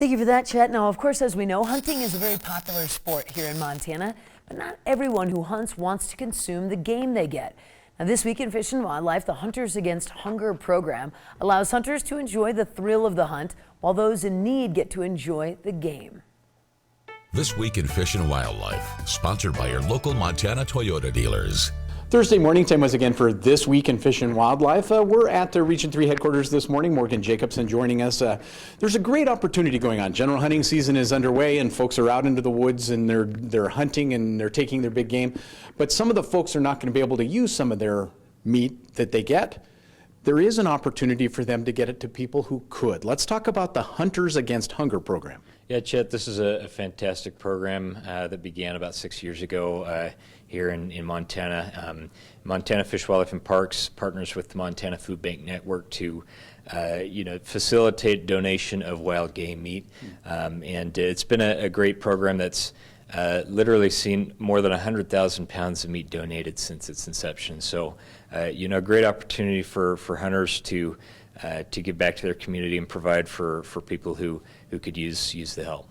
Thank you for that, Chet. Now, of course, as we know, hunting is a very popular sport here in Montana, but not everyone who hunts wants to consume the game they get. Now, this week in Fish and Wildlife, the Hunters Against Hunger program allows hunters to enjoy the thrill of the hunt, while those in need get to enjoy the game. This week in Fish and Wildlife, sponsored by your local Montana Toyota dealers. Thursday morning, time once again for This Week in Fish and Wildlife. We're at the Region 3 headquarters this morning. Morgan Jacobson joining us. There's a great opportunity going on. General hunting season is underway and folks are out into the woods and they're hunting and they're taking their big game. But some of the folks are not going to be able to use some of their meat that they get. There is an opportunity for them to get it to people who could. Let's talk about the Hunters Against Hunger program. Yeah, Chet, this is a fantastic program that began about 6 years ago here in Montana. Montana Fish, Wildlife, and Parks partners with the Montana Food Bank Network to facilitate donation of wild game meat. And it's been a great program that's literally seen more than 100,000 pounds of meat donated since its inception. So, a great opportunity for hunters to give back to their community and provide for people who could use the help.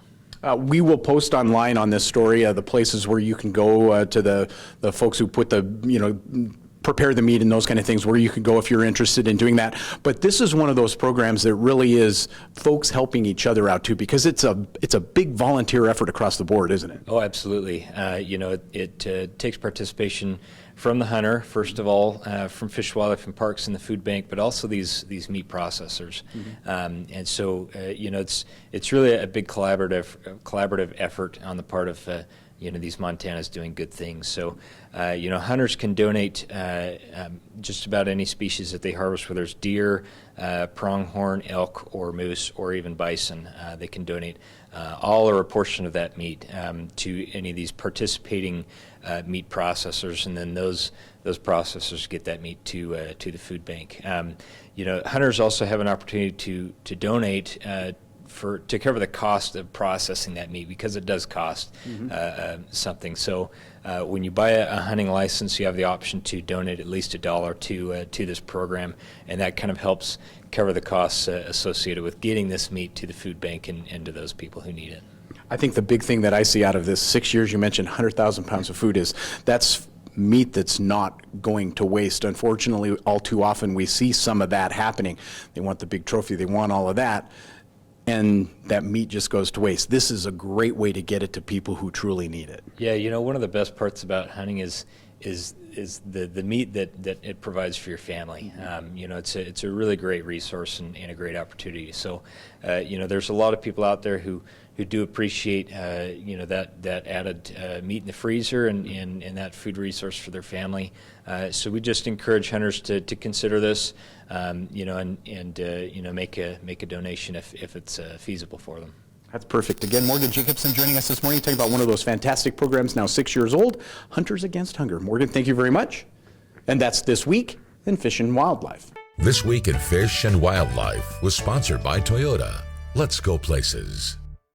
We will post online on this story the places where you can go to the folks who put prepare the meat and those kind of things, where you can go if you're interested in doing that. But this is one of those programs that really is folks helping each other out too, because it's a big volunteer effort across the board, isn't it? Oh, absolutely. It takes participation from the hunter, first of all, from Fish, Wildlife, and Parks and the food bank, but also these meat processors. Mm-hmm. And so, it's really a big collaborative effort on the part of these Montanas doing good things. So, hunters can donate just about any species that they harvest, whether it's deer, pronghorn, elk, or moose, or even bison. They can donate all or a portion of that meat to any of these participating meat processors, and then those processors get that meat to the food bank. Hunters also have an opportunity to donate to cover the cost of processing that meat, because it does cost something. So when you buy a hunting license, you have the option to donate at least $1 to this program, and that kind of helps cover the costs associated with getting this meat to the food bank and to those people who need it. I think the big thing that I see out of this 6 years, you mentioned 100,000 pounds of food, that's meat that's not going to waste. Unfortunately, all too often we see some of that happening. They want the big trophy, they want all of that, and that meat just goes to waste. This is a great way to get it to people who truly need it. Yeah, one of the best parts about hunting is the meat that it provides for your family. It's a really great resource and a great opportunity. So, there's a lot of people out there who do appreciate that added meat in the freezer and that food resource for their family. So we just encourage hunters to consider this, and make a donation if it's feasible for them. That's perfect. Again, Morgan Jacobson joining us this morning, talking about one of those fantastic programs, now 6 years old, Hunters Against Hunger. Morgan, thank you very much. And that's This Week in Fish and Wildlife. This Week in Fish and Wildlife was sponsored by Toyota. Let's go places.